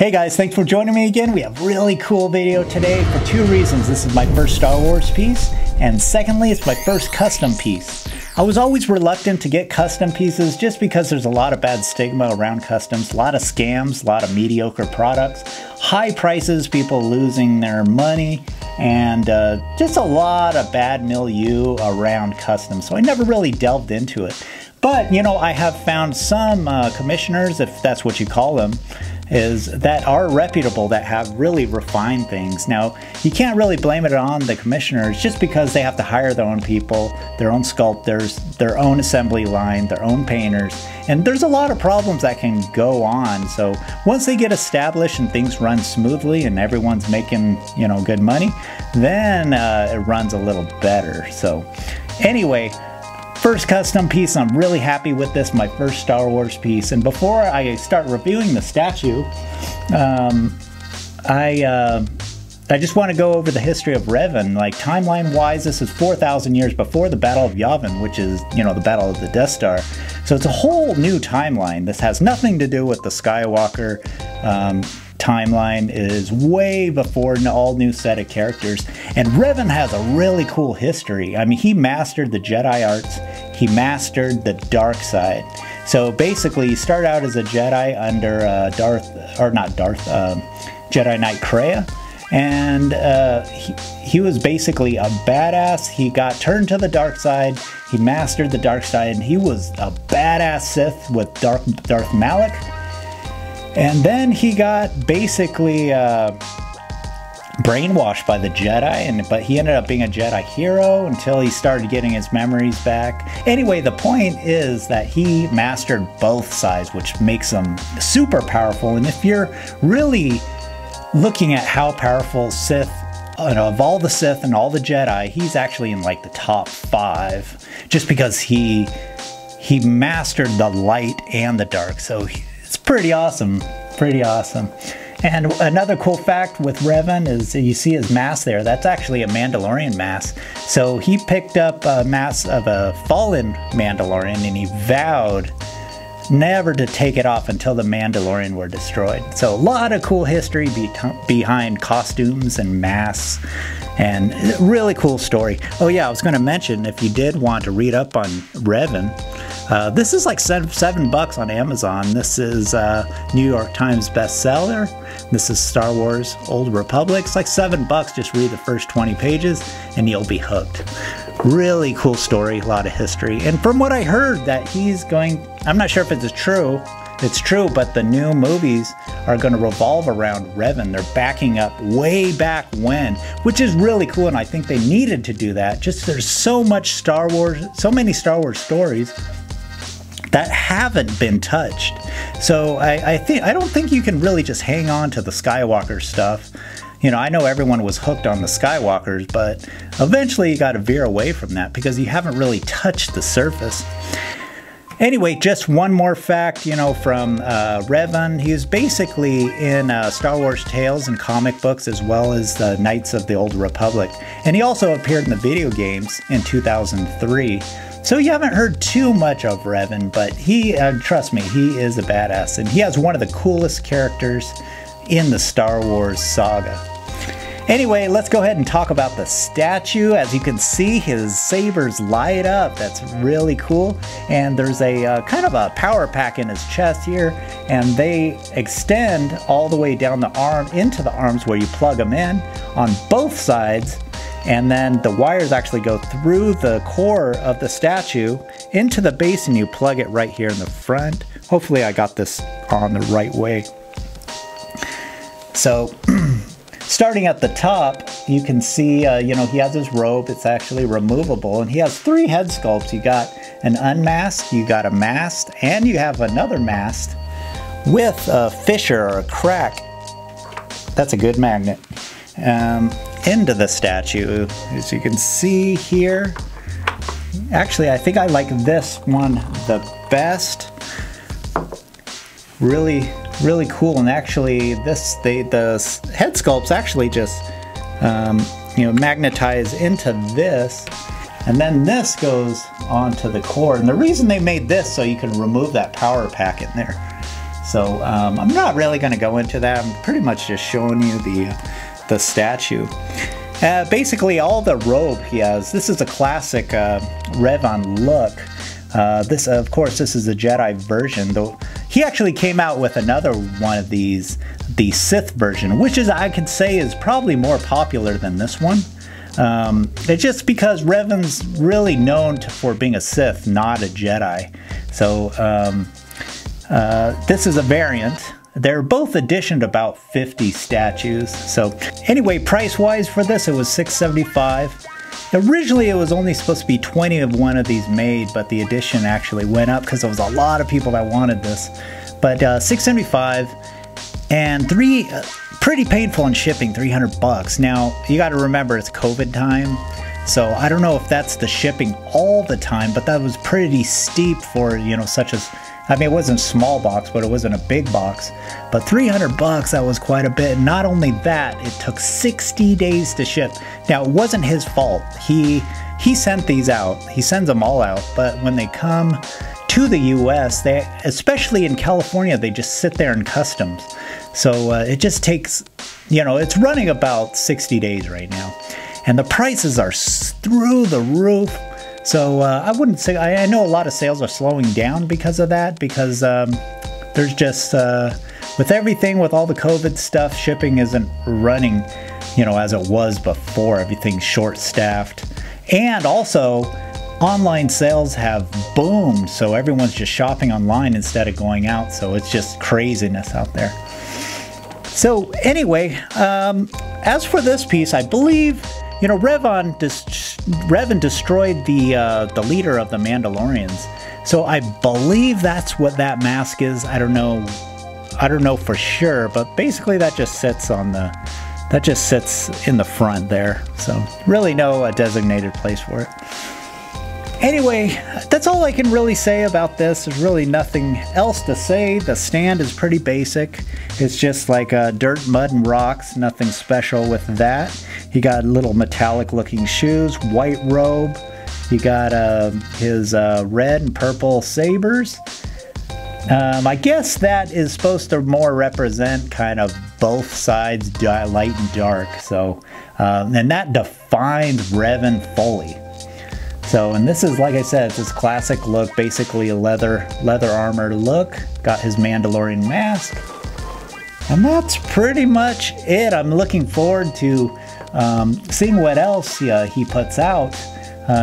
Hey guys, thanks for joining me again. We have a really cool video today for two reasons. This is my first Star Wars piece, and secondly, it's my first custom piece. I was always reluctant to get custom pieces just because there's a lot of bad stigma around customs, a lot of scams, a lot of mediocre products, high prices, people losing their money, and just a lot of bad milieu around customs. So I never really delved into it. But, you know, I have found some commissioners, if that's what you call them, that are reputable, that have really refined things. Now, you can't really blame it on the commissioners just because they have to hire their own people, their own sculptors, their own assembly line, their own painters, and there's a lot of problems that can go on. So once they get established and things run smoothly and everyone's making, you know, good money, then it runs a little better. So anyway, first custom piece, I'm really happy with this, my first Star Wars piece. And before I start reviewing the statue, I just want to go over the history of Revan. Like, timeline-wise, this is 4,000 years before the Battle of Yavin, which is, you know, the Battle of the Death Star. So it's a whole new timeline. This has nothing to do with the Skywalker timeline. It is way before an all-new set of characters. And Revan has a really cool history. I mean, he mastered the Jedi arts. He mastered the dark side. So basically, he started out as a Jedi under Jedi Knight Kreia. And he was basically a badass. He got turned to the dark side. He mastered the dark side, and he was a badass Sith with Darth Malak. And then he got basically brainwashed by the Jedi, but he ended up being a Jedi hero until he started getting his memories back. Anyway, the point is that he mastered both sides, which makes him super powerful. And if you're really looking at how powerful Sith, of all the Sith and all the Jedi, he's actually in like the top 5, just because he mastered the light and the dark. So it's pretty awesome, pretty awesome. And another cool fact with Revan is you see his mask there. That's actually a Mandalorian mask. So he picked up a mask of a fallen Mandalorian, and he vowed never to take it off until the Mandalorian were destroyed. So a lot of cool history behind costumes and masks, and really cool story. Oh yeah, I was going to mention, if you did want to read up on Revan, this is like $7 on Amazon. This is New York Times bestseller. This is Star Wars Old Republic. It's like $7. Just read the first 20 pages and you'll be hooked. Really cool story, a lot of history. And from what I heard, that he's going, I'm not sure if it's true, but the new movies are going to revolve around Revan. They're backing up way back when, which is really cool, and I think they needed to do that. Just there's so much Star Wars, so many Star Wars stories that haven't been touched. So I don't think you can really just hang on to the Skywalker stuff. You know, I know everyone was hooked on the Skywalkers, but eventually you got to veer away from that because you haven't really touched the surface. Anyway, just one more fact, you know, from Revan. He was basically in Star Wars tales and comic books, as well as the Knights of the Old Republic. And he also appeared in the video games in 2003. So you haven't heard too much of Revan, but he, trust me, he is a badass. And he has one of the coolest characters in the Star Wars saga. Anyway, let's go ahead and talk about the statue. As you can see, his sabers light up. That's really cool. And there's a kind of a power pack in his chest here, and they extend all the way down the arm into the arms where you plug them in on both sides. And then the wires actually go through the core of the statue into the base, and you plug it right here in the front. Hopefully I got this on the right way. So starting at the top, you can see, you know, he has his robe. It's actually removable, and he has 3 head sculpts. You got an unmasked, you got a masked, and you have another masked with a fissure or a crack. That's a good magnet. Into the statue, as you can see here. Actually, I think I like this one the best. Really cool. And actually, the head sculpts actually just you know, magnetize into this, and then this goes onto the core. And the reason they made this so you can remove that power pack in there. So I'm not really going to go into that. I'm pretty much just showing you the statue. Basically, all the robe he has. This is a classic Revan look. This, of course, this is the Jedi version. Though he actually came out with another one of these, the Sith version, which is, I could say, is probably more popular than this one. It's just because Revan's really known for being a Sith, not a Jedi. So this is a variant. They're both editioned about 50 statues. So anyway, price-wise for this, it was $6.75. Originally, it was only supposed to be 20 of one of these made, but the edition actually went up because there was a lot of people that wanted this. But $6.75 and pretty painful in shipping, 300 bucks. Now, you got to remember it's COVID time. So I don't know if that's the shipping all the time, but that was pretty steep for, you know, such as, I mean, it wasn't a small box, but it wasn't a big box. But 300 bucks, that was quite a bit. Not only that, it took 60 days to ship. Now, it wasn't his fault. He sent these out. He sends them all out. But when they come to the US, they, especially in California, they just sit there in customs. So it just takes, you know, it's running about 60 days right now. And the prices are through the roof. So I wouldn't say, I know a lot of sales are slowing down because of that, because there's just, with everything, with all the COVID stuff, shipping isn't running, you know, as it was before. Everything's short-staffed. And also, online sales have boomed, so everyone's just shopping online instead of going out. So it's just craziness out there. So anyway, as for this piece, I believe, you know, Revan destroyed the leader of the Mandalorians. So I believe that's what that mask is. I don't know for sure, but basically that just sits on the, that just sits in the front there. So really no designated place for it. Anyway, that's all I can really say about this. There's really nothing else to say. The stand is pretty basic. It's just like dirt, mud, and rocks. Nothing special with that. He got little metallic looking shoes, white robe. He got his red and purple sabers. I guess that is supposed to more represent kind of both sides, light and dark. So, and that defines Revan fully. So, and this is, like I said, it's his classic look, basically a leather armor look. Got his Mandalorian mask. And that's pretty much it. I'm looking forward to seeing what else he puts out.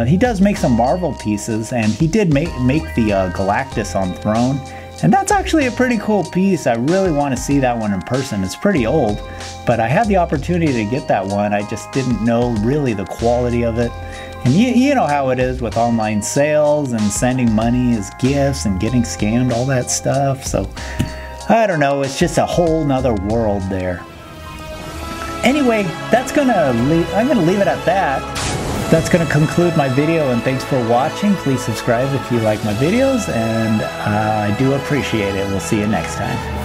He does make some Marvel pieces, and he did make the Galactus on Throne. And that's actually a pretty cool piece. I really want to see that one in person. It's pretty old, but I had the opportunity to get that one. I just didn't know really the quality of it. And you know how it is with online sales and sending money as gifts and getting scammed, all that stuff. So, I don't know, it's just a whole nother world there. Anyway, I'm gonna leave it at that. That's gonna conclude my video, and thanks for watching. Please subscribe if you like my videos, and I do appreciate it. We'll see you next time.